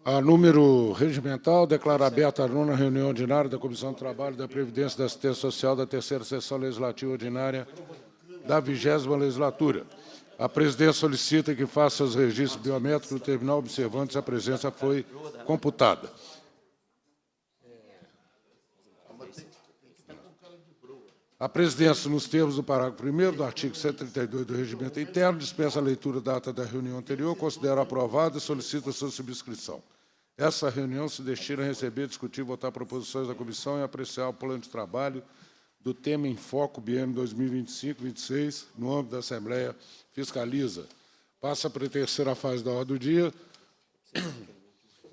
A número regimental, declara aberta a nona reunião ordinária da Comissão do Trabalho, da Previdência e da Assistência Social da terceira sessão legislativa ordinária da 20ª legislatura. A presidência solicita que faça os registros biométricos no terminal, observando se a presença foi computada. A presidência, nos termos do parágrafo 1º do artigo 132 do Regimento Interno, dispensa a leitura da data da reunião anterior, considera aprovada e solicita sua subscrição. Essa reunião se destina a receber, discutir e votar proposições da comissão e apreciar o plano de trabalho do tema em foco biênio 2025-26, no âmbito da Assembleia Fiscaliza. Passa para a terceira fase da ordem do dia,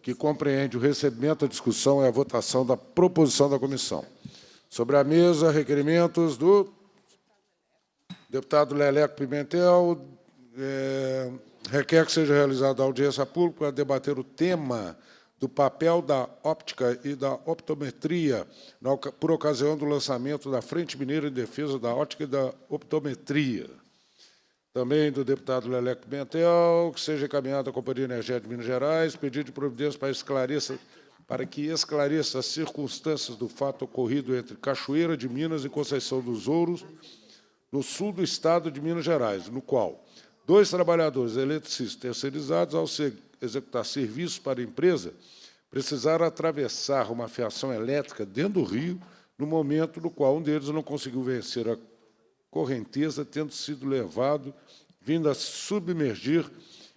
que compreende o recebimento, a discussão e a votação da proposição da comissão. Sobre a mesa, requerimentos do deputado Leleco Pimentel. Requer que seja realizada a audiência pública para debater o tema do papel da óptica e da optometria por ocasião do lançamento da Frente Mineira em Defesa da Óptica e da Optometria. Também do deputado Leleco Pimentel, que seja encaminhada à Companhia Energética de Minas Gerais, pedido de providência para que esclareça as circunstâncias do fato ocorrido entre Cachoeira de Minas e Conceição dos Ouros, no sul do estado de Minas Gerais, no qual 2 trabalhadores eletricistas terceirizados, ao executar serviços para a empresa, precisaram atravessar uma fiação elétrica dentro do rio, no momento no qual um deles não conseguiu vencer a correnteza, tendo sido levado, vindo a submergir,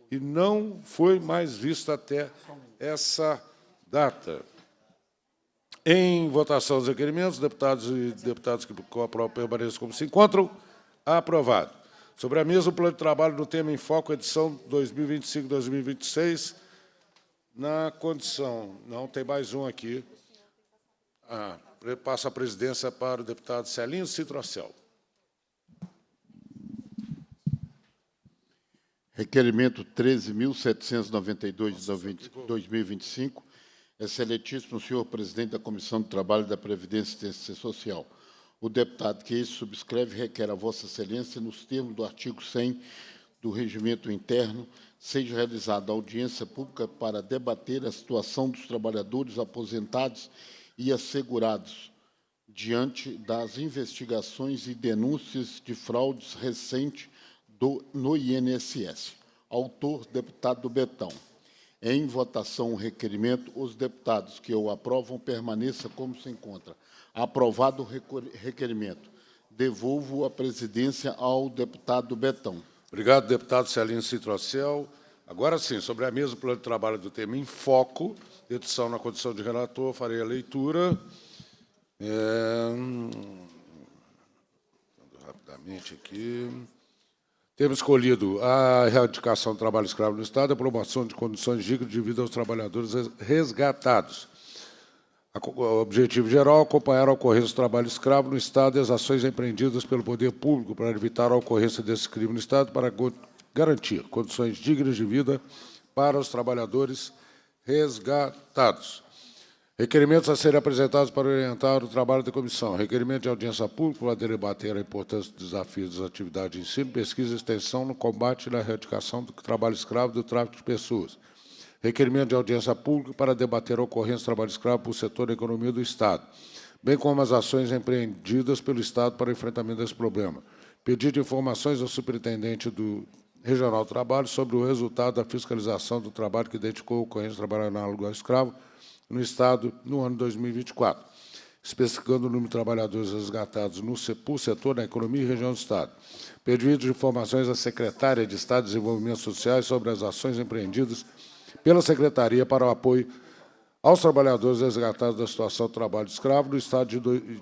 e não foi mais visto até essa data. Em votação dos requerimentos, deputados e deputadas que aprovam permaneçam como se encontram. Aprovado. Sobre a mesa, o plano de trabalho do tema em foco, edição 2025-2026, na condição... Não, tem mais um aqui. Passa a presidência para o deputado Celinho Citrocel. Requerimento 13.792 de 2025. Excelentíssimo senhor presidente da Comissão do Trabalho, da Previdência e Assistência Social. O deputado que este subscreve requer a Vossa Excelência, nos termos do artigo 100 do Regimento Interno, seja realizada audiência pública para debater a situação dos trabalhadores aposentados e assegurados diante das investigações e denúncias de fraudes recentes no INSS. Autor, deputado Betão. Em votação o requerimento, os deputados que o aprovam permaneçam como se encontra. Aprovado o requerimento. Devolvo a presidência ao deputado Betão. Obrigado, deputado Celinho Citrocel. Agora sim, sobre a mesa, o plano de trabalho do tema em foco, edição na condição de relator, farei a leitura. Rapidamente aqui. Temos escolhido a erradicação do trabalho escravo no Estado, a promoção de condições dignas de vida aos trabalhadores resgatados. O objetivo geral é acompanhar a ocorrência do trabalho escravo no Estado e as ações empreendidas pelo poder público para evitar a ocorrência desse crime no Estado, para garantir condições dignas de vida para os trabalhadores resgatados. Requerimentos a serem apresentados para orientar o trabalho da comissão. Requerimento de audiência pública para debater a importância dos desafios das atividades de ensino, pesquisa e extensão no combate e na erradicação do trabalho escravo e do tráfico de pessoas. Requerimento de audiência pública para debater a ocorrência do trabalho escravo por setor da economia do Estado, bem como as ações empreendidas pelo Estado para o enfrentamento desse problema. Pedido de informações ao superintendente do Regional do Trabalho sobre o resultado da fiscalização do trabalho que identificou a ocorrência de trabalho análogo ao escravo no Estado no ano 2024, especificando o número de trabalhadores resgatados por setor da economia e região do Estado. Pedido de informações à Secretária de Estado de Desenvolvimento Social sobre as ações empreendidas pela Secretaria para o apoio aos trabalhadores resgatados da situação do trabalho escravo no Estado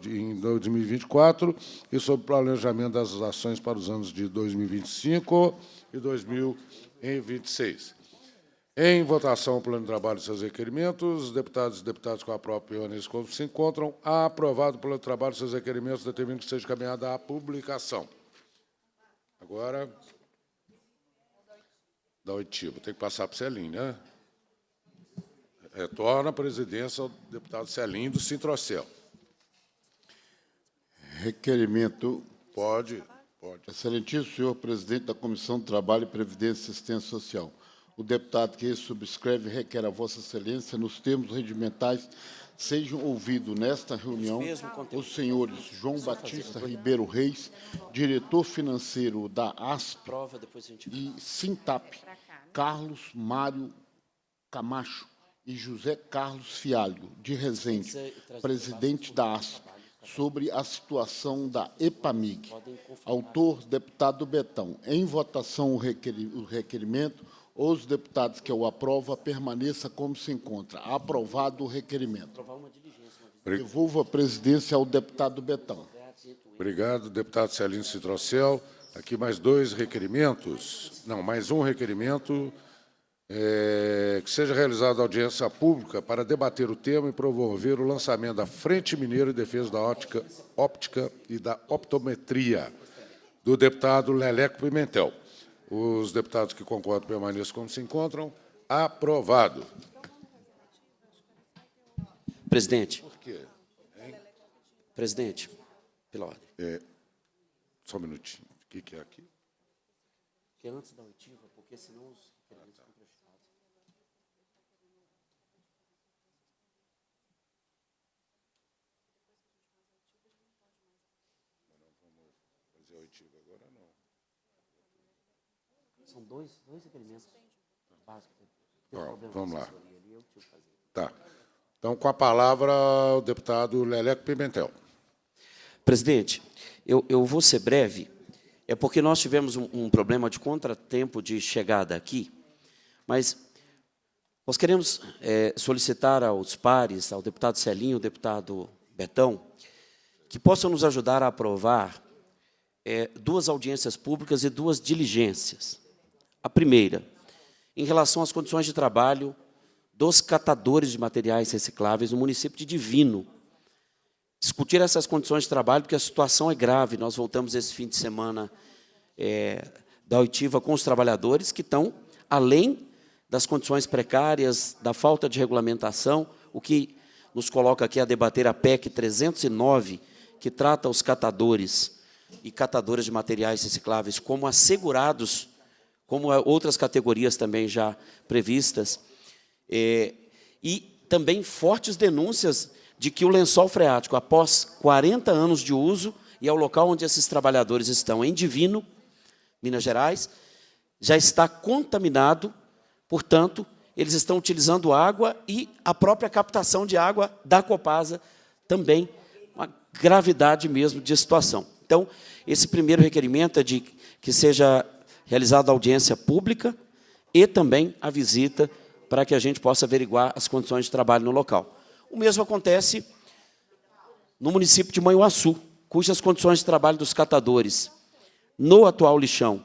em 2024 e sobre o planejamento das ações para os anos de 2025 e 2026. Em votação, o plano de trabalho e seus requerimentos, os deputados e deputadas com a própria permanência como se encontram. Aprovado o plano de trabalho e seus requerimentos, determino que seja encaminhada à publicação. Agora, da oitiva. Tem que passar para o Celinho, né? Retorna a presidência ao deputado Celinho do Citrocel. Requerimento. Pode. Excelentíssimo senhor presidente da Comissão do Trabalho, Previdência e Assistência Social. o deputado que subscreve requer a Vossa Excelência, nos termos regimentais, sejam ouvidos nesta reunião os senhores João Batista Ribeiro Reis, diretor financeiro da ASP e Sintap, Carlos Mário Camacho e José Carlos Fialho, de Resende, presidente da ASP, sobre a situação da EPAMIG. Autor, deputado Betão. Em votação, o requerimento. Os deputados que o aprovam, permaneça como se encontra. Aprovado o requerimento. Devolvo a presidência ao deputado Betão. Obrigado, deputado Celino Citrocel. Aqui mais dois requerimentos. Não, mais um requerimento. Que seja realizada audiência pública para debater o tema e promover o lançamento da Frente Mineira em Defesa da Óptica e da Optometria, do deputado Leleco Pimentel. Os deputados que concordam permaneçam como se encontram. Aprovado. Presidente. Por quê? Hein? Presidente, pela ordem. Só um minutinho. O que é aqui? Que é antes da oitiva, porque senão os requerimentos ficam prejudicados. Fazer a oitiva agora, não. São dois requerimentos básicos. Vamos lá. Tá. Então, com a palavra, o deputado Leleco Pimentel. Presidente, eu vou ser breve, é porque nós tivemos um problema de contratempo de chegada aqui, mas nós queremos solicitar aos pares, ao deputado Celinho, ao deputado Betão, que possam nos ajudar a aprovar duas audiências públicas e duas diligências. A primeira, em relação às condições de trabalho dos catadores de materiais recicláveis no município de Divino. Discutir essas condições de trabalho, porque a situação é grave. Nós voltamos esse fim de semana da oitiva com os trabalhadores que estão além das condições precárias, da falta de regulamentação, o que nos coloca aqui a debater a PEC 309, que trata os catadores e catadoras de materiais recicláveis como assegurados, como outras categorias também já previstas, e também fortes denúncias de que o lençol freático, após 40 anos de uso, e é o local onde esses trabalhadores estão, em Divino, Minas Gerais, já está contaminado, portanto, eles estão utilizando água e a própria captação de água da Copasa também, uma gravidade mesmo de situação. Então, esse primeiro requerimento é de que seja realizada a audiência pública e também a visita para que a gente possa averiguar as condições de trabalho no local. O mesmo acontece no município de Manhuaçu, cujas condições de trabalho dos catadores no atual lixão,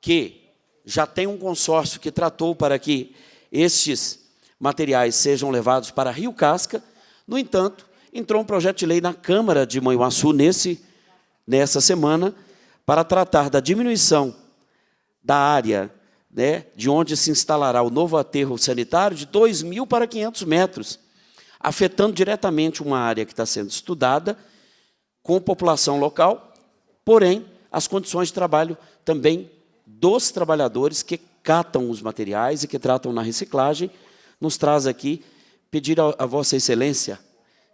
que já tem um consórcio que tratou para que estes materiais sejam levados para Rio Casca. No entanto, entrou um projeto de lei na Câmara de Manhuaçu nessa semana para tratar da diminuição da área, de onde se instalará o novo aterro sanitário de 2.000 para 500 metros, afetando diretamente uma área que está sendo estudada com população local, porém, as condições de trabalho também dos trabalhadores que catam os materiais e que tratam na reciclagem, nos traz aqui pedir a Vossa Excelência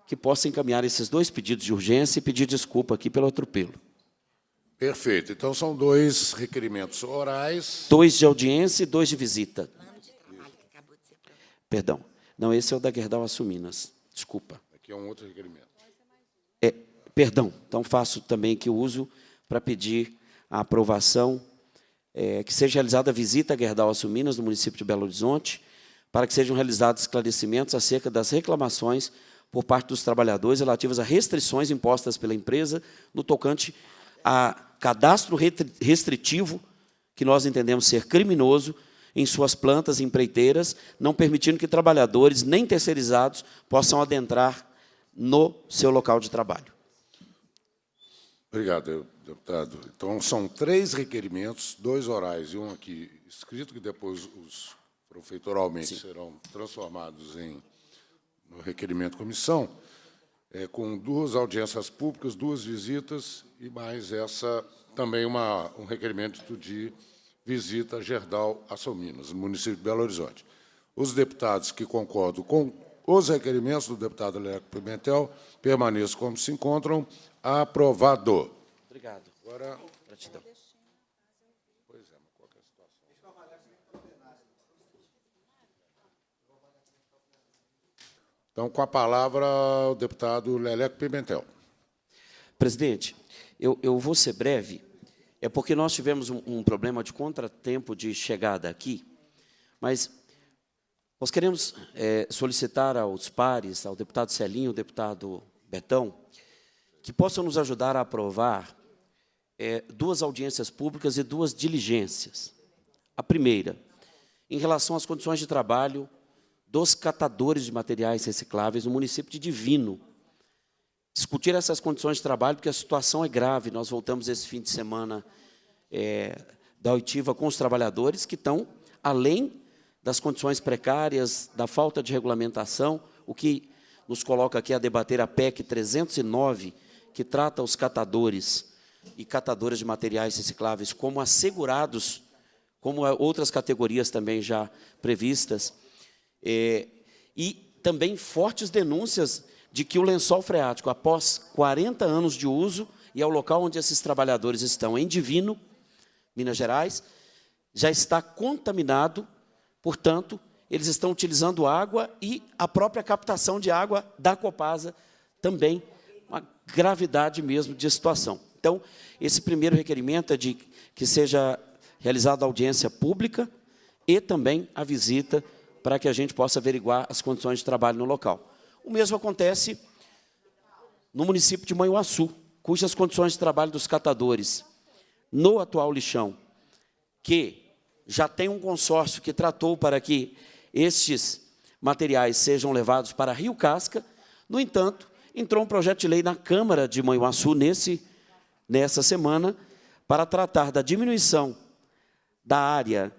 que possa encaminhar esses dois pedidos de urgência e pedir desculpa aqui pelo atropelo. Perfeito. Então, são dois requerimentos orais. 2 de audiência e 2 de visita. Perdão. Não, esse é o da Gerdau Açuminas. Desculpa. Aqui é um outro requerimento. Perdão. Então, faço também que uso para pedir a aprovação que seja realizada a visita a Gerdau Açuminas, no município de Belo Horizonte, para que sejam realizados esclarecimentos acerca das reclamações por parte dos trabalhadores relativas a restrições impostas pela empresa no tocante a cadastro restritivo, que nós entendemos ser criminoso, em suas plantas empreiteiras, não permitindo que trabalhadores, nem terceirizados, possam adentrar no seu local de trabalho. Obrigado, deputado. Então, são 3 requerimentos, 2 orais e um aqui escrito, que depois oralmente serão transformados no requerimento comissão, com 2 audiências públicas, 2 visitas e mais essa também um requerimento de visita Gerdau Açominas, no município de Belo Horizonte. Os deputados que concordam com os requerimentos do deputado Leleco Pimentel permaneçam como se encontram. Aprovado. Obrigado. Agora, Gratidão. pois é, mas qual que é a situação? Então, com a palavra, o deputado Leleco Pimentel. Presidente, eu vou ser breve, é porque nós tivemos um problema de contratempo de chegada aqui, mas nós queremos solicitar aos pares, ao deputado Celinho, ao deputado Betão, que possam nos ajudar a aprovar duas audiências públicas e duas diligências. A primeira, em relação às condições de trabalho dos catadores de materiais recicláveis no município de Divino. Discutir essas condições de trabalho, porque a situação é grave. Nós voltamos esse fim de semana da oitiva com os trabalhadores que estão além das condições precárias, da falta de regulamentação, o que nos coloca aqui a debater a PEC 309, que trata os catadores e catadoras de materiais recicláveis como assegurados, como outras categorias também já previstas, e também fortes denúncias de que o lençol freático, após 40 anos de uso, e é o local onde esses trabalhadores estão, em Divino, Minas Gerais, já está contaminado, portanto, eles estão utilizando água e a própria captação de água da Copasa também, uma gravidade mesmo de situação. Então, esse primeiro requerimento é de que seja realizada a audiência pública e também a visita para que a gente possa averiguar as condições de trabalho no local. O mesmo acontece no município de Manhuaçu, cujas condições de trabalho dos catadores no atual lixão, que já tem um consórcio que tratou para que estes materiais sejam levados para Rio Casca. No entanto, entrou um projeto de lei na Câmara de Manhuaçu nessa semana para tratar da diminuição da área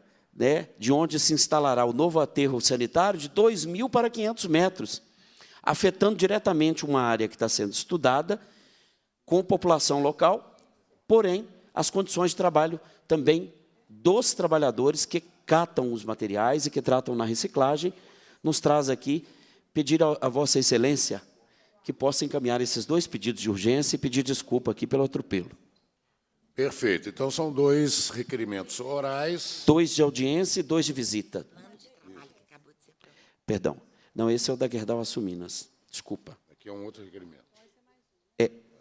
de onde se instalará o novo aterro sanitário de 2.000 para 500 metros, afetando diretamente uma área que está sendo estudada com população local, porém, as condições de trabalho também dos trabalhadores que catam os materiais e que tratam na reciclagem, nos traz aqui pedir a Vossa Excelência que possa encaminhar esses dois pedidos de urgência e pedir desculpa aqui pelo atropelo. Perfeito. Então, são dois requerimentos orais. 2 de audiência e 2 de visita. Perdão. Não, esse é o da Gerdau Açominas. Desculpa. Aqui é um outro requerimento.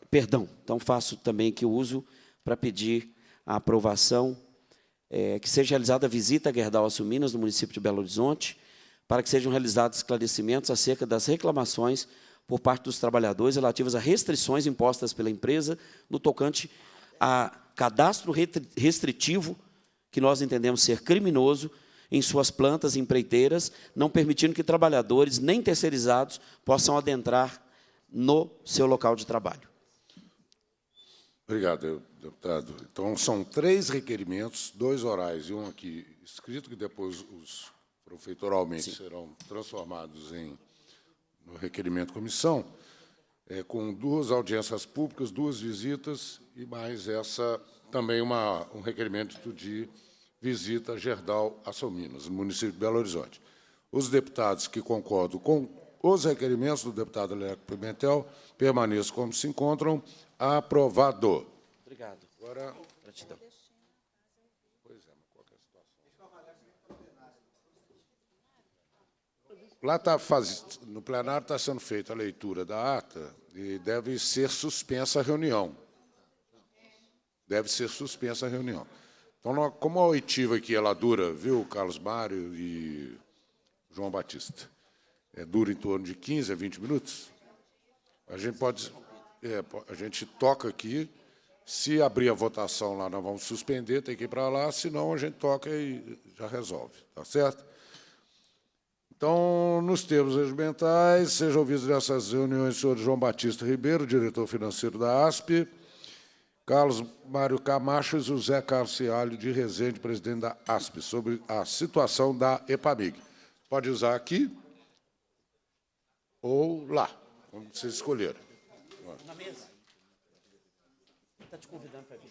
Perdão. Então, faço também que uso para pedir a aprovação que seja realizada a visita a Gerdau Açominas, no município de Belo Horizonte, para que sejam realizados esclarecimentos acerca das reclamações por parte dos trabalhadores relativas a restrições impostas pela empresa no tocante a cadastro restritivo, que nós entendemos ser criminoso, em suas plantas empreiteiras, não permitindo que trabalhadores, nem terceirizados, possam adentrar no seu local de trabalho. Obrigado, deputado. Então, são 3 requerimentos, 2 orais e um aqui escrito, que depois, profeitoralmente, serão transformados no requerimento comissão, com 2 audiências públicas, 2 visitas e mais essa também um requerimento de visita a Gerdau Açominas, no município de Belo Horizonte. Os deputados que concordam com os requerimentos do deputado Leleco Pimentel permaneçam como se encontram. Aprovado. Obrigado. Agora, Gratidão. pois é, mas qual que é a situação? Lá no plenário está sendo feita a leitura da ata e deve ser suspensa a reunião. Deve ser suspensa a reunião. Então, como a oitiva aqui ela dura, viu, Carlos Mário e João Batista, dura em torno de 15 a 20 minutos, a gente pode... a gente toca aqui, se abrir a votação lá, nós vamos suspender, tem que ir para lá, senão a gente toca e já resolve, tá certo? Então, nos termos regimentais, sejam ouvidos nessas reuniões o senhor João Batista Ribeiro, diretor financeiro da ASP, Carlos Mário Camacho e José Carlos Cialho de Resende, presidente da ASP, sobre a situação da EPAMIG. Pode usar aqui ou lá, como vocês escolherem. Na mesa. Está te convidando para vir.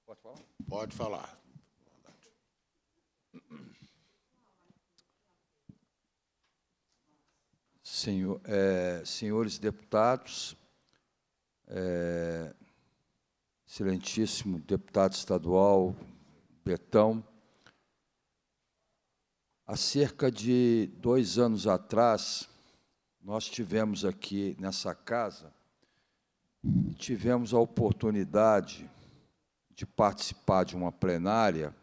Pode falar? Pode falar. Senhores deputados, excelentíssimo deputado estadual Betão, há cerca de 2 anos atrás, nós tivemos aqui nessa casa, tivemos a oportunidade de participar de uma plenária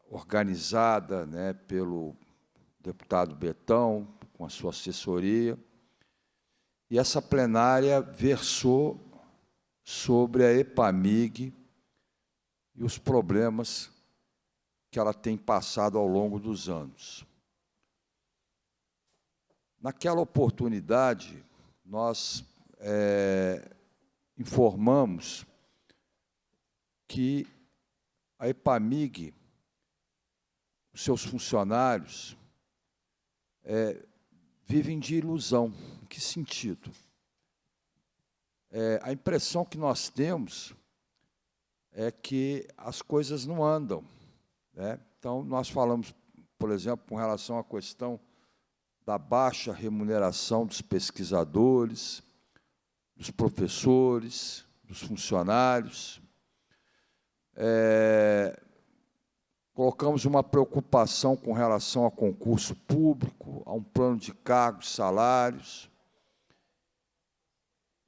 organizada, né, pelo deputado Betão, com a sua assessoria, e essa plenária versou sobre a EPAMIG e os problemas que ela tem passado ao longo dos anos. Naquela oportunidade, nós informamos que a EPAMIG, os seus funcionários, vivem de ilusão. Em que sentido? A impressão que nós temos é que as coisas não andam, né? Então, nós falamos, por exemplo, com relação à questão da baixa remuneração dos pesquisadores, dos professores, dos funcionários. Colocamos uma preocupação com relação ao concurso público, a um plano de cargos, salários.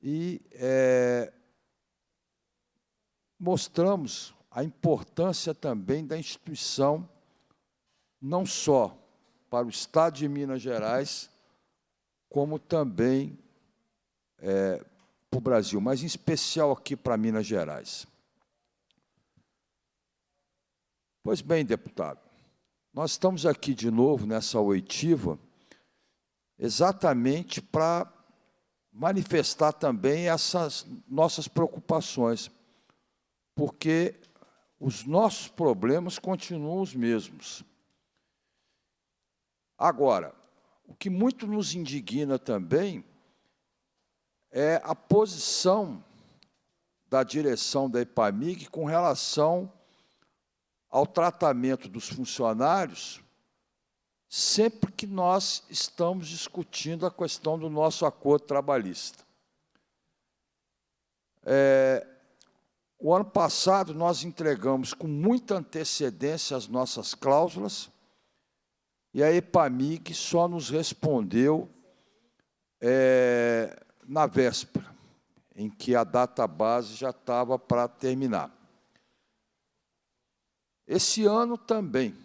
E mostramos a importância também da instituição, não só para o Estado de Minas Gerais, como também para o Brasil, mas em especial aqui para Minas Gerais. Pois bem, deputado, nós estamos aqui de novo nessa oitiva exatamente para manifestar também essas nossas preocupações, porque os nossos problemas continuam os mesmos. Agora, o que muito nos indigna também é a posição da direção da EPAMIG com relação ao tratamento dos funcionários sempre que nós estamos discutindo a questão do nosso acordo trabalhista. O ano passado, nós entregamos com muita antecedência as nossas cláusulas e a EPAMIG só nos respondeu na véspera, em que a database já estava para terminar. Esse ano também.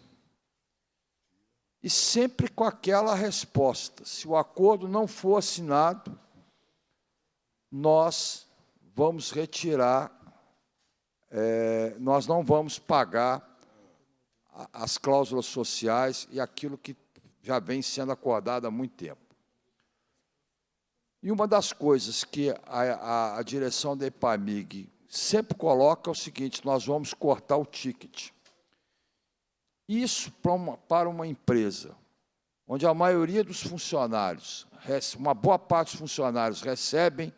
E sempre com aquela resposta: se o acordo não for assinado, nós vamos retirar, nós não vamos pagar as cláusulas sociais e aquilo que já vem sendo acordado há muito tempo. E uma das coisas que a direção da EPAMIG sempre coloca é o seguinte: nós vamos cortar o ticket. Isso para uma empresa onde a maioria dos funcionários, uma boa parte dos funcionários recebem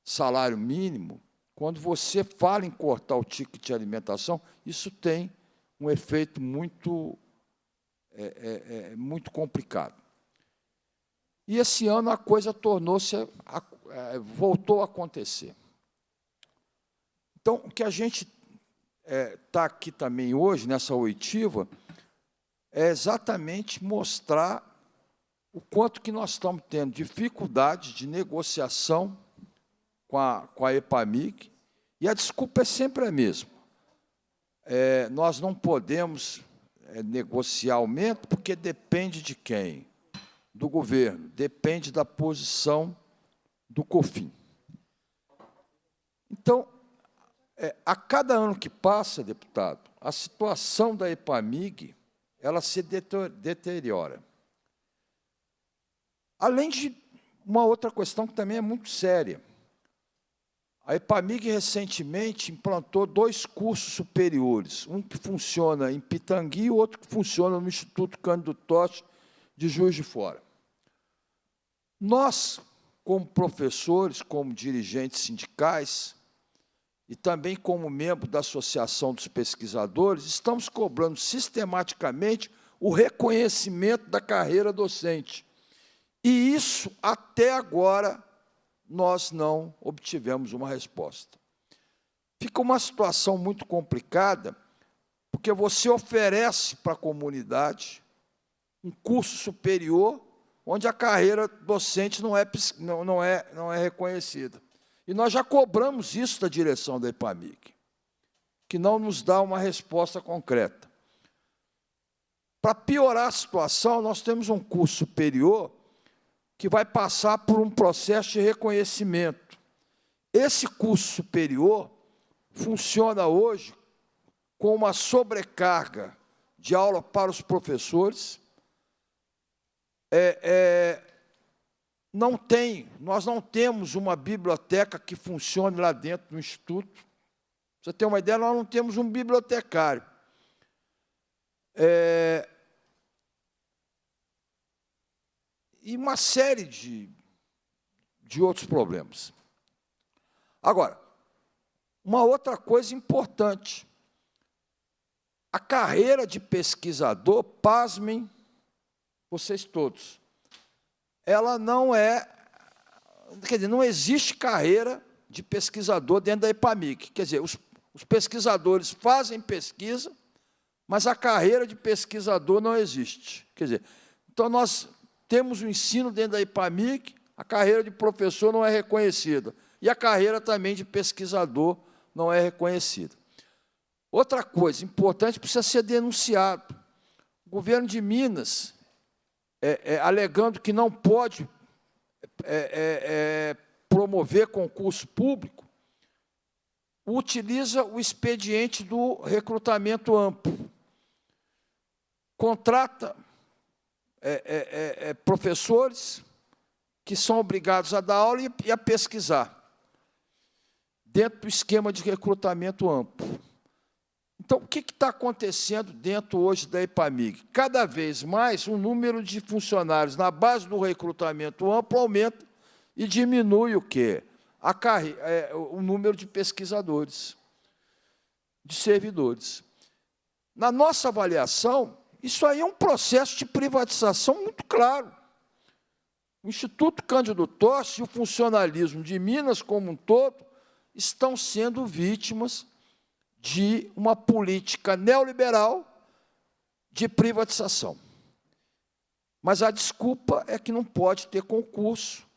salário mínimo, quando você fala em cortar o ticket de alimentação, isso tem um efeito muito complicado. E esse ano a coisa voltou a acontecer. Então, o que a gente está aqui também hoje, nessa oitiva, é exatamente mostrar o quanto que nós estamos tendo dificuldade de negociação com a EPAMIG, e a desculpa é sempre a mesma. Nós não podemos negociar aumento porque depende de quem? Do governo, depende da posição do COFIN. Então, a cada ano que passa, deputado, a situação da EPAMIG, ela se deteriora. Além de uma outra questão que também é muito séria. A EPAMIG recentemente implantou 2 cursos superiores, um que funciona em Pitangui e outro que funciona no Instituto Cândido Totti de Juiz de Fora. Nós, como professores, como dirigentes sindicais e também como membro da Associação dos Pesquisadores, estamos cobrando sistematicamente o reconhecimento da carreira docente. E isso, até agora, nós não obtivemos uma resposta. Fica uma situação muito complicada, porque você oferece para a comunidade um curso superior onde a carreira docente não é reconhecida. E nós já cobramos isso da direção da EPAMIG, que não nos dá uma resposta concreta. Para piorar a situação, nós temos um curso superior que vai passar por um processo de reconhecimento. Esse curso superior funciona hoje com uma sobrecarga de aula para os professores. Nós não temos uma biblioteca que funcione lá dentro do Instituto. Pra você ter uma ideia, nós não temos um bibliotecário. E uma série de outros problemas. Agora, uma outra coisa importante. A carreira de pesquisador, pasmem vocês todos, ela não é... Quer dizer, não existe carreira de pesquisador dentro da EPAMIG. Quer dizer, os pesquisadores fazem pesquisa, mas a carreira de pesquisador não existe. Quer dizer, então nós temos o ensino dentro da EPAMIG, a carreira de professor não é reconhecida, e a carreira também de pesquisador não é reconhecida. Outra coisa importante precisa ser denunciado. O governo de Minas, alegando que não pode promover concurso público, utiliza o expediente do recrutamento amplo. Contrata professores que são obrigados a dar aula e a pesquisar, dentro do esquema de recrutamento amplo. Então, o que está acontecendo dentro hoje da EPAMIG? Cada vez mais o número de funcionários na base do recrutamento amplo aumenta e diminui o quê? O número de pesquisadores, de servidores. Na nossa avaliação, isso aí é um processo de privatização muito claro. O Instituto Cândido Totti e o funcionalismo de Minas como um todo estão sendo vítimas de uma política neoliberal de privatização. Mas a desculpa é que não pode ter concurso,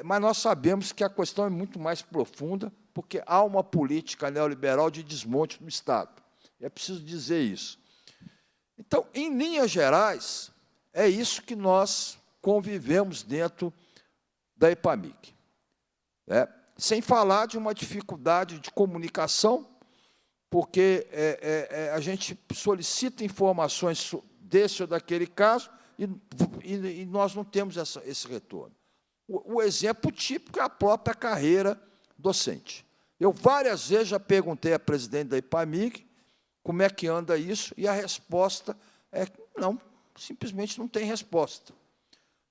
mas nós sabemos que a questão é muito mais profunda, porque há uma política neoliberal de desmonte do Estado. É preciso dizer isso. Então, em linhas gerais, é isso que nós convivemos dentro da EPAMIG. Sem falar de uma dificuldade de comunicação, porque a gente solicita informações desse ou daquele caso e nós não temos esse retorno. O exemplo típico é a própria carreira docente. Eu várias vezes já perguntei à presidente da EPAMIG como é que anda isso, e a resposta é não, simplesmente não tem resposta.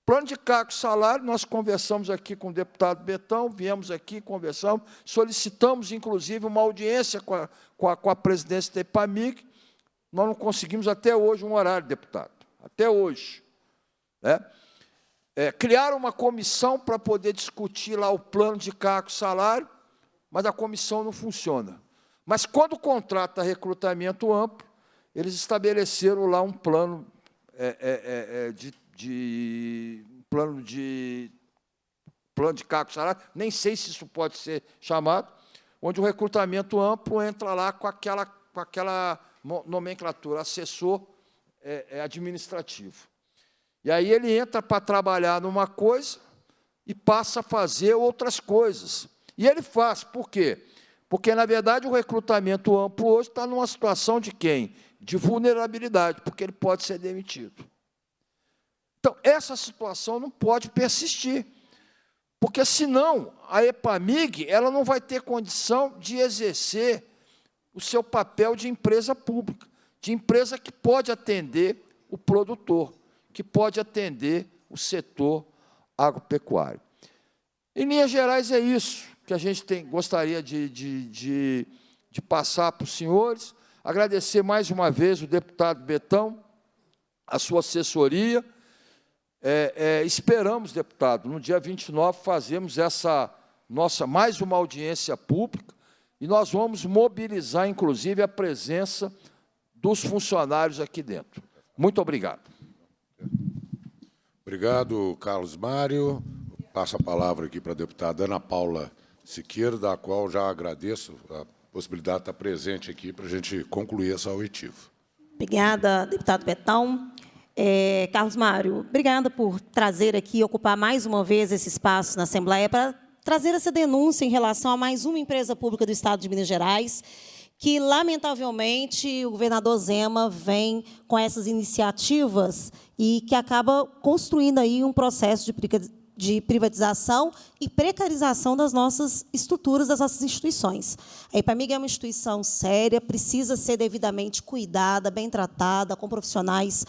Plano de cargo e salário, nós conversamos aqui com o deputado Betão, viemos aqui, conversamos, solicitamos, inclusive, uma audiência com a presidência da EPAMIG, nós não conseguimos até hoje um horário, deputado, até hoje. Criaram uma comissão para poder discutir lá o plano de cargo e salário, mas a comissão não funciona. Mas, quando contrata recrutamento amplo, eles estabeleceram lá um plano plano de cargo e salário, nem sei se isso pode ser chamado, onde o recrutamento amplo entra lá com aquela nomenclatura, assessor administrativo. E aí ele entra para trabalhar numa coisa e passa a fazer outras coisas. E ele faz, por quê? Porque, na verdade, o recrutamento amplo hoje está numa situação de quem? De vulnerabilidade, porque ele pode ser demitido. Então, essa situação não pode persistir, porque, senão, a EPAMIG ela não vai ter condição de exercer o seu papel de empresa pública, de empresa que pode atender o produtor, que pode atender o setor agropecuário. Em linhas gerais, é isso que a gente gostaria de passar para os senhores. Agradecer mais uma vez o deputado Betão, a sua assessoria. Esperamos, deputado, no dia 29, fazermos essa nossa mais uma audiência pública e nós vamos mobilizar, inclusive, a presença dos funcionários aqui dentro. Muito obrigado. Obrigado, Carlos Mário. Passo a palavra aqui para a deputada Ana Paula Siqueira, da qual já agradeço a possibilidade de estar presente aqui para a gente concluir essa oitiva. Obrigada, deputado Betão. Carlos Mário, obrigada por trazer aqui, ocupar mais uma vez esse espaço na Assembleia para trazer essa denúncia em relação a mais uma empresa pública do Estado de Minas Gerais, que, lamentavelmente, o governador Zema vem com essas iniciativas e que acaba construindo aí um processo de privatização e precarização das nossas estruturas, das nossas instituições. A EPAMIG é uma instituição séria, precisa ser devidamente cuidada, bem tratada, com profissionais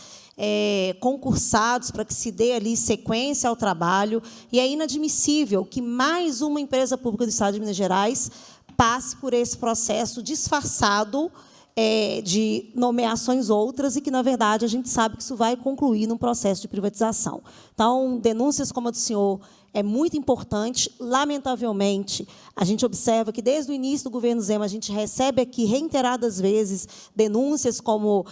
concursados para que se dê ali sequência ao trabalho, e é inadmissível que mais uma empresa pública do Estado de Minas Gerais passe por esse processo disfarçado de nomeações outras e que, na verdade, a gente sabe que isso vai concluir num processo de privatização. Então, denúncias como a do senhor é muito importante. Lamentavelmente, a gente observa que, desde o início do governo Zema, a gente recebe aqui, reiteradas vezes, denúncias como,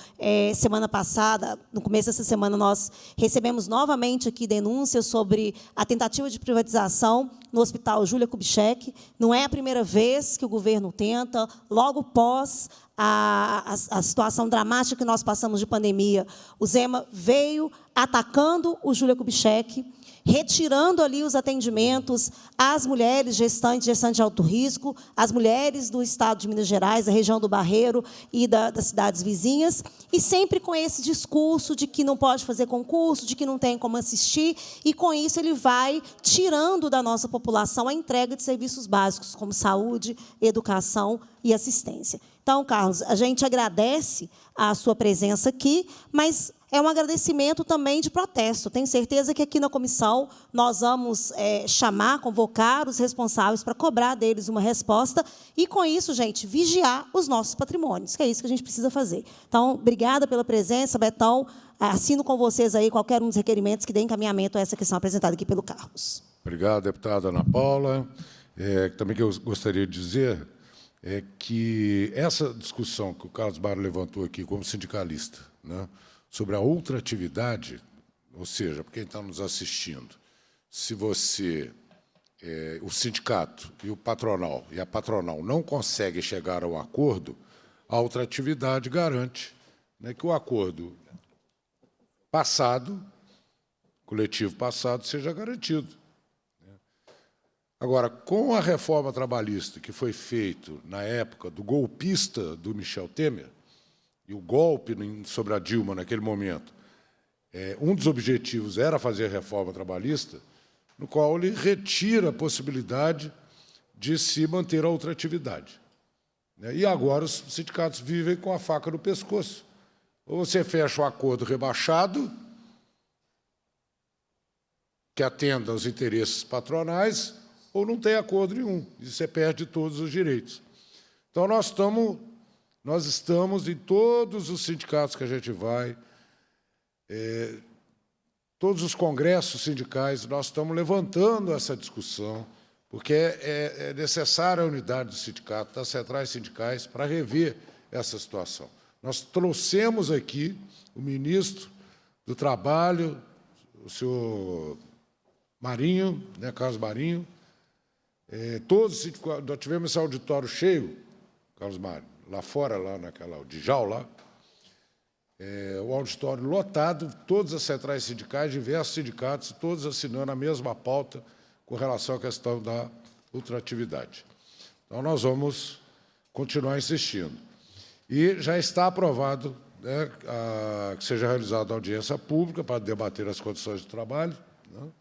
semana passada, no começo dessa semana, nós recebemos novamente aqui denúncias sobre a tentativa de privatização no Hospital Júlia Kubitschek. Não é a primeira vez que o governo tenta, logo pós a situação dramática que nós passamos de pandemia, o Zema veio atacando o Júlia Kubitschek, retirando ali os atendimentos às mulheres gestantes de alto risco, às mulheres do Estado de Minas Gerais, da região do Barreiro e das cidades vizinhas, e sempre com esse discurso de que não pode fazer concurso, de que não tem como assistir, e, com isso, ele vai tirando da nossa população a entrega de serviços básicos, como saúde, educação e assistência. Então, Carlos, a gente agradece a sua presença aqui, mas é um agradecimento também de protesto. Tenho certeza que aqui na comissão nós vamos convocar os responsáveis para cobrar deles uma resposta e, com isso, gente, vigiar os nossos patrimônios, que é isso que a gente precisa fazer. Então, obrigada pela presença, Betão. Assino com vocês aí qualquer um dos requerimentos que dê encaminhamento a essa questão apresentada aqui pelo Carlos. Obrigado, deputada Ana Paula. Também que eu gostaria de dizer é que essa discussão que o Carlos Mário levantou aqui como sindicalista, né, sobre a outra atividade, ou seja, para quem está nos assistindo, se você, o sindicato e o patronal, e a patronal não conseguem chegar ao acordo, a outra atividade garante, né, que o acordo passado, coletivo passado, seja garantido. Agora, com a reforma trabalhista que foi feita na época do golpista do Michel Temer, e o golpe sobre a Dilma naquele momento, um dos objetivos era fazer a reforma trabalhista, no qual ele retira a possibilidade de se manter a outra atividade. E agora os sindicatos vivem com a faca no pescoço. Ou você fecha o acordo rebaixado, que atenda aos interesses patronais, ou não tem acordo nenhum, e você perde todos os direitos. Então, nós estamos em todos os sindicatos que a gente vai, todos os congressos sindicais, nós estamos levantando essa discussão, porque é necessária a unidade do sindicato, das centrais sindicais, para rever essa situação. Nós trouxemos aqui o ministro do Trabalho, o senhor Marinho, né, Carlos Marinho, todos nós tivemos esse auditório cheio, Carlos Mário, lá fora, lá naquela Dijal, lá, o auditório lotado, todas as centrais sindicais, diversos sindicatos, todos assinando a mesma pauta com relação à questão da ultratividade. Então, nós vamos continuar insistindo. E já está aprovado né, que seja realizada audiência pública para debater as condições de trabalho, né,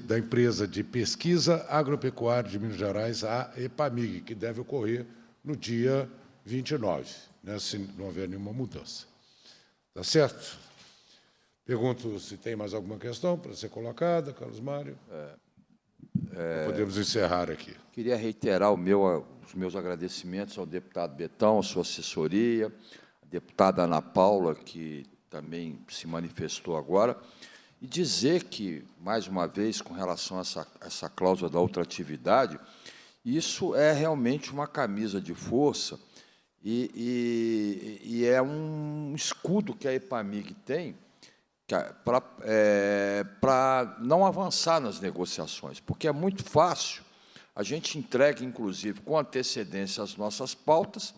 da empresa de pesquisa agropecuária de Minas Gerais, a EPAMIG, que deve ocorrer no dia 29, né, se não houver nenhuma mudança. Tá certo? Pergunto se tem mais alguma questão para ser colocada, Carlos Mário. Podemos encerrar aqui. Queria reiterar os meus agradecimentos ao deputado Betão, à sua assessoria, à deputada Ana Paula, que também se manifestou agora, e dizer que, mais uma vez, com relação a essa cláusula da ultratividade, isso é realmente uma camisa de força e é um escudo que a EPAMIG tem para não avançar nas negociações, porque é muito fácil, a gente entrega, inclusive, com antecedência as nossas pautas,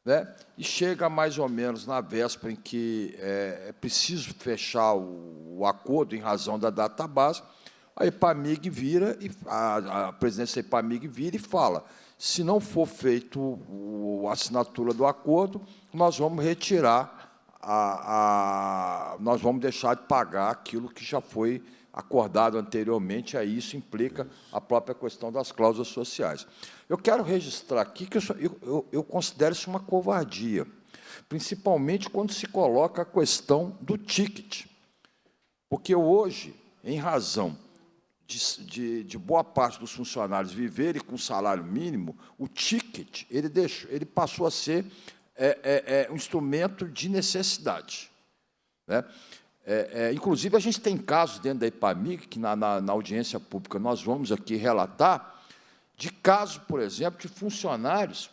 né, e chega mais ou menos na véspera em que é preciso fechar o acordo em razão da data base, a EPAMIG vira, a presidência da EPAMIG vira e fala, se não for feito a assinatura do acordo, nós vamos retirar, nós vamos deixar de pagar aquilo que já foi acordado anteriormente, aí isso implica a própria questão das cláusulas sociais. Eu quero registrar aqui que eu considero isso uma covardia, principalmente quando se coloca a questão do ticket, porque hoje, em razão de boa parte dos funcionários viverem com salário mínimo, o ticket ele passou a ser um instrumento de necessidade, né? Inclusive, a gente tem casos dentro da EPAMIG, que na audiência pública nós vamos aqui relatar, de casos, por exemplo, de funcionários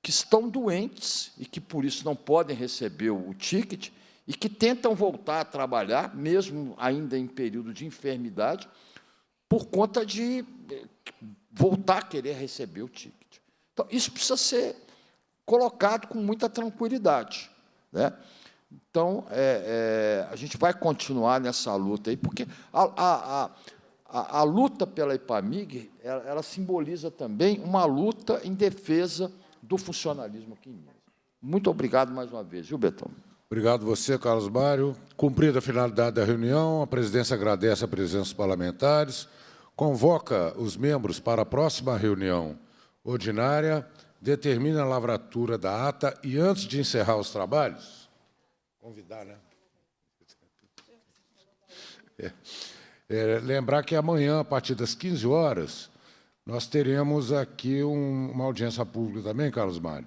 que estão doentes e que, por isso, não podem receber o ticket e que tentam voltar a trabalhar, mesmo ainda em período de enfermidade, por conta de voltar a querer receber o ticket. Então, isso precisa ser colocado com muita tranquilidade, né? Então, a gente vai continuar nessa luta aí, porque a luta pela EPAMIG, ela simboliza também uma luta em defesa do funcionalismo aqui em Minas. Muito obrigado mais uma vez, viu, Betão? Obrigado você, Carlos Mário. Cumprida a finalidade da reunião, a presidência agradece a presença dos parlamentares, convoca os membros para a próxima reunião ordinária, determina a lavratura da ata e, antes de encerrar os trabalhos, convidar, né? Lembrar que amanhã, a partir das 15 horas, nós teremos aqui uma audiência pública também, Carlos Mário,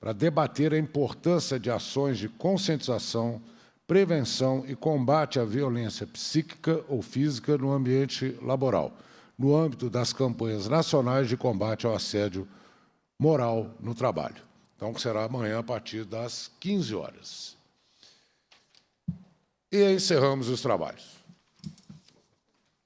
para debater a importância de ações de conscientização, prevenção e combate à violência psíquica ou física no ambiente laboral, no âmbito das campanhas nacionais de combate ao assédio moral no trabalho. Então, que será amanhã, a partir das 15 horas. E encerramos os trabalhos.